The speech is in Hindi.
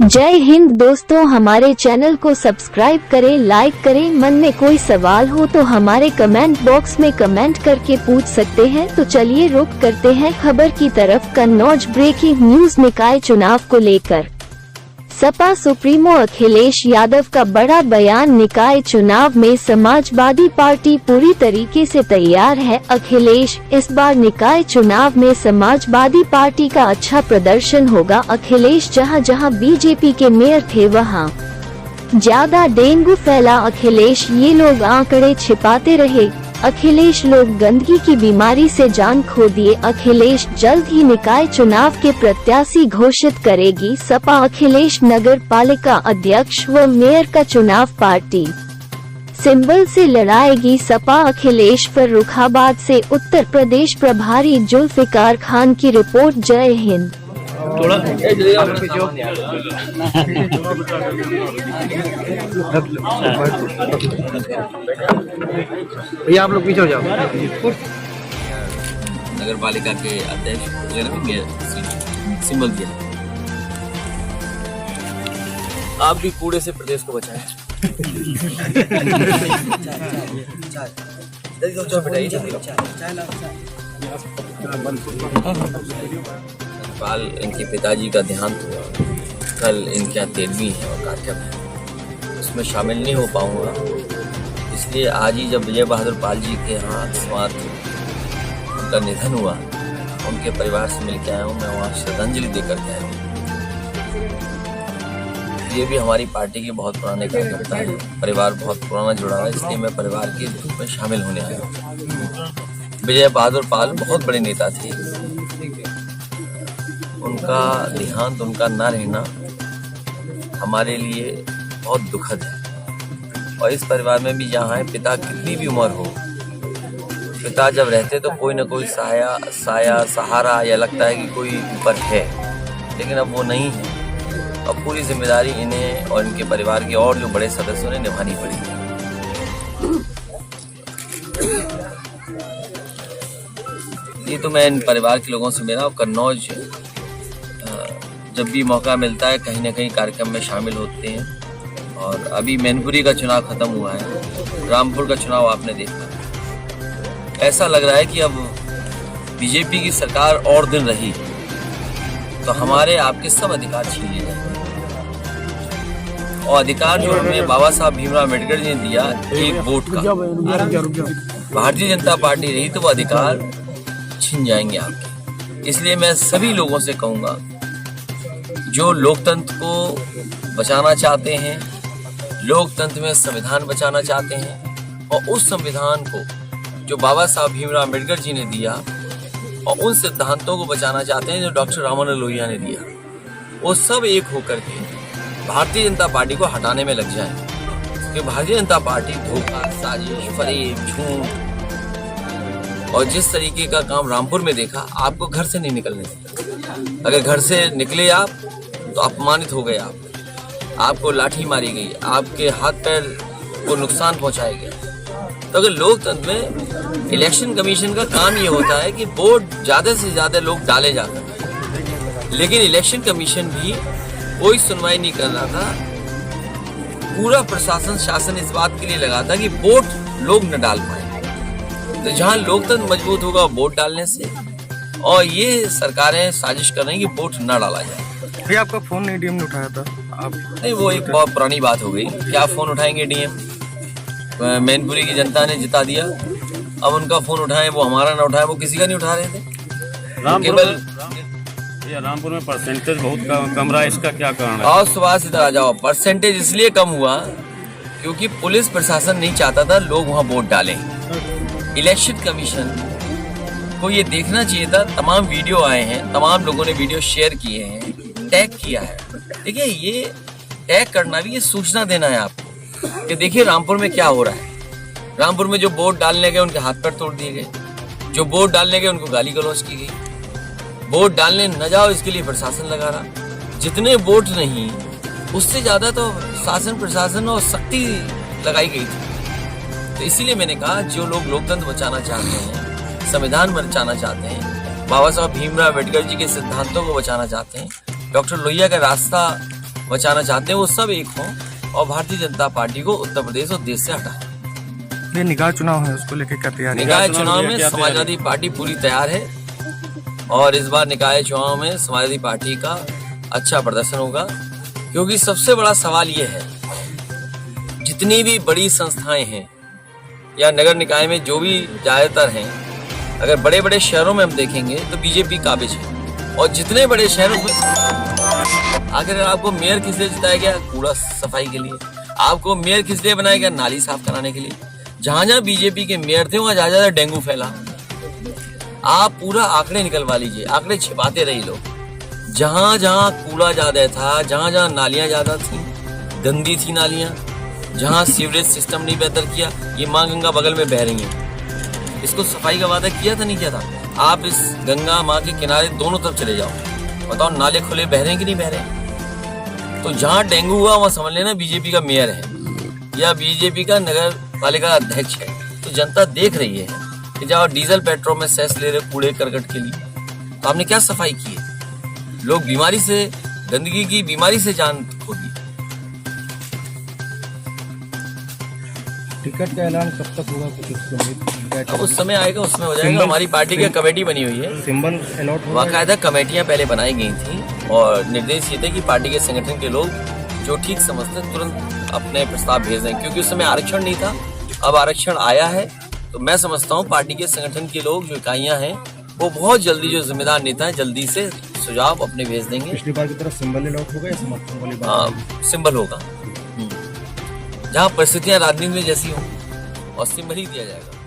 जय हिंद दोस्तों, हमारे चैनल को सब्सक्राइब करें, लाइक करें। मन में कोई सवाल हो तो हमारे कमेंट बॉक्स में कमेंट करके पूछ सकते हैं। तो चलिए रुक करते हैं खबर की तरफ। Kannauj breaking news. निकाय चुनाव को लेकर सपा सुप्रीमो अखिलेश यादव का बड़ा बयान। निकाय चुनाव में समाजवादी पार्टी पूरी तरीके से तैयार है। अखिलेश, इस बार निकाय चुनाव में समाजवादी पार्टी का अच्छा प्रदर्शन होगा। अखिलेश, जहां जहां बीजेपी के मेयर थे वहां ज्यादा डेंगू फैला। अखिलेश, ये लोग आंकड़े छिपाते रहे। अखिलेश, लोग गंदगी की बीमारी से जान खो दिए। अखिलेश, जल्द ही निकाय चुनाव के प्रत्याशी घोषित करेगी सपा। अखिलेश, नगर पालिका अध्यक्ष व मेयर का चुनाव पार्टी सिंबल से लड़ाएगी सपा। अखिलेश, फर्रुखाबाद से उत्तर प्रदेश प्रभारी जुल्फिकार खान की रिपोर्ट। जय हिंद। भैया आप लोग पीछे हो जाओ। नगर पालिका के अध्यक्ष सिंबल दिया। आप भी कूड़े से प्रदेश को बचाएं। कल इनके पिताजी का देहांत हुआ। कल इनके यहाँ 13वीं है और कार्यक्रम है, उसमें शामिल नहीं हो पाऊंगा। इसलिए आज ही जब विजय बहादुर पाल जी के यहाँ अकस्मात उनका निधन हुआ, उनके परिवार से मिल के आया हूँ। मैं वहाँ श्रद्धांजलि देकर के आया हूँ। ये भी हमारी पार्टी के बहुत पुराने कार्यकर्ता है, परिवार बहुत पुराना जुड़ा है, इसलिए मैं परिवार के रूप में शामिल होने आया हूँ। विजय बहादुर पाल बहुत बड़े नेता थे। उनका देहांत, उनका न रहना हमारे लिए बहुत दुखद है। और इस परिवार में भी जहाँ है, पिता कितनी भी उम्र हो, पिता जब रहते तो कोई ना कोई साया सहारा या लगता है कि कोई ऊपर है, लेकिन अब वो नहीं है। अब पूरी जिम्मेदारी इन्हें और इनके परिवार के और जो बड़े सदस्यों ने निभानी पड़ी। ये तो मैं इन परिवार के लोगों से मेरा और कन्नौज जब भी मौका मिलता है कहीं ना कहीं कार्यक्रम में शामिल होते हैं। और अभी मैनपुरी का चुनाव खत्म हुआ है, रामपुर का चुनाव आपने देखा। ऐसा लग रहा है कि अब बीजेपी की सरकार और दिन रही तो हमारे आपके सब अधिकार छीन लिए जाएंगे। और अधिकार जो हमें बाबा साहब भीमराव अम्बेडकर जी ने दिया, एक वोट का, भारतीय जनता पार्टी रही तो वो अधिकार छीन जाएंगे आपके। इसलिए मैं सभी लोगों से कहूँगा, जो लोकतंत्र को बचाना चाहते हैं, लोकतंत्र में संविधान बचाना चाहते हैं, और उस संविधान को जो बाबा साहब भीमराव अम्बेडकर जी ने दिया, और उन सिद्धांतों को बचाना चाहते हैं जो डॉक्टर रामानंद लोहिया ने दिया, वो सब एक होकर के भारतीय जनता पार्टी को हटाने में लग जाए। क्योंकि भारतीय जनता पार्टी धोखा, साजिश, फरेब, झूठ और जिस तरीके का काम रामपुर में देखा, आपको घर से नहीं निकलने देता। अगर घर से निकले आप तो अपमानित हो गए, आपको लाठी मारी गई, आपके हाथ पैर को नुकसान पहुंचाया गया। तो अगर लोकतंत्र में इलेक्शन कमीशन का काम ये होता है कि वोट ज्यादा से ज्यादा लोग डाले जाते हैं, लेकिन इलेक्शन कमीशन भी कोई सुनवाई नहीं कर रहा था। पूरा प्रशासन, शासन इस बात के लिए लगा था कि वोट लोग न डाल पाए। तो जहां लोकतंत्र मजबूत होगा वोट डालने से, और ये सरकारें साजिश कर रही हैं कि वोट न डाला जाए। भैया आपका फोन नहीं डीएम ने उठाया था आप? नहीं, वो एक बहुत पुरानी बात हो गई। क्या फोन उठाएंगे डीएम? मैनपुरी की जनता ने जिता दिया, अब उनका फोन उठाएं, वो हमारा ना उठाए, वो किसी का नहीं उठा रहे थे। रामपुर में परसेंटेज बहुत कम रहा, इसका क्या कारण है? और सुबह से इधर आ जाओ। परसेंटेज इसलिए कम हुआ क्योंकि पुलिस प्रशासन नहीं चाहता था लोग वहाँ वोट डालें। इलेक्शन कमीशन को ये देखना चाहिए था। तमाम वीडियो आए हैं, तमाम लोगों ने वीडियो शेयर किए हैं, टैग किया है। देखिए, ये टैग करना भी ये सूचना देना है आपको कि देखिए रामपुर में क्या हो रहा है। रामपुर में जो वोट डालने गए उनके हाथ पैर तोड़ दिए गए, जो वोट डालने गए उनको गाली गलौज की गई। वोट डालने न जाओ इसके लिए प्रशासन लगा रहा। जितने वोट नहीं, उससे ज्यादा तो शासन प्रशासन और सख्ती लगाई गई थी। तो इसीलिए मैंने कहा जो लोग लोकतंत्र बचाना चाहते हैं, संविधान बचाना चाहते हैं, बाबा साहब भीमराव अम्बेडकर जी के सिद्धांतों को बचाना चाहते हैं, डॉक्टर लोहिया का रास्ता बचाना चाहते हैं, वो सब एक हों और भारतीय जनता पार्टी को उत्तर प्रदेश और देश से हटाएं। ये निकाय चुनाव है, उसको लेके क्या तैयारी है? निकाय चुनाव में समाजवादी पार्टी पूरी तैयार है और इस बार निकाय चुनाव में समाजवादी पार्टी का अच्छा प्रदर्शन होगा, क्योंकि सबसे बड़ा सवाल ये है, जितनी भी बड़ी संस्थाएं हैं या नगर निकाय में जो भी ज्यादातर हैं, अगर बड़े बड़े शहरों में हम देखेंगे तो बीजेपी काबिज है। और जितने बड़े शहरों में आखिर आपको मेयर किस लिए जिताया गया? कूड़ा सफाई के लिए। आपको मेयर किस लिए बनाया गया? नाली साफ कराने के लिए। जहां जहां बीजेपी के मेयर थे वहां ज्यादा डेंगू फैला। आप पूरा आंकड़े निकलवा लीजिए, आंकड़े छिपाते रही लोग। जहां जहां कूड़ा ज्यादा था, जहां जहां नालियां ज्यादा थी, गंदी थी नालियां, जहां सीवरेज सिस्टम नहीं बेहतर किया, ये माँ गंगा बगल में बह रही है, इसको सफाई का वादा किया था नहीं किया था? आप इस गंगा माँ के किनारे दोनों तरफ चले जाओ, बताओ नाले खुले बह रहे हैं कि नहीं बह रहे हैं? तो जहां डेंगू हुआ वहां समझ लेना बीजेपी का मेयर है या बीजेपी का नगर पालिका अध्यक्ष है। तो जनता देख रही है कि जब आप डीजल पेट्रोल में सेस ले रहे कूड़े करकट के लिए, तो आपने क्या सफाई की है? लोग बीमारी से, गंदगी की बीमारी से जान खो दी। टिकट का ऐलान कब तक होगा? कुछ अब उस समय आएगा, उसमें हो जाएगा। हमारी पार्टी की कमेटी बनी हुई है, सिंबल अलॉट हो बाकायदा कमेटियां पहले बनाई गई थी और निर्देश ये थे कि पार्टी के संगठन के लोग जो ठीक समझते हैं तुरंत अपने प्रस्ताव भेज दें, क्योंकि उस समय आरक्षण नहीं था, अब आरक्षण आया है। तो मैं समझता हूँ पार्टी के संगठन के लोग जो इकाइयां हैं वो बहुत जल्दी, जो जिम्मेदार नेता है, जल्दी से सुझाव अपने भेज देंगे। पिछली बार की तरह सिंबल अलॉट होगा या समर्थन वाली बात? सिंबल होगा, जहाँ परिस्थितियां राजनीति में जैसी हों और सिंबल ही दिया जाएगा।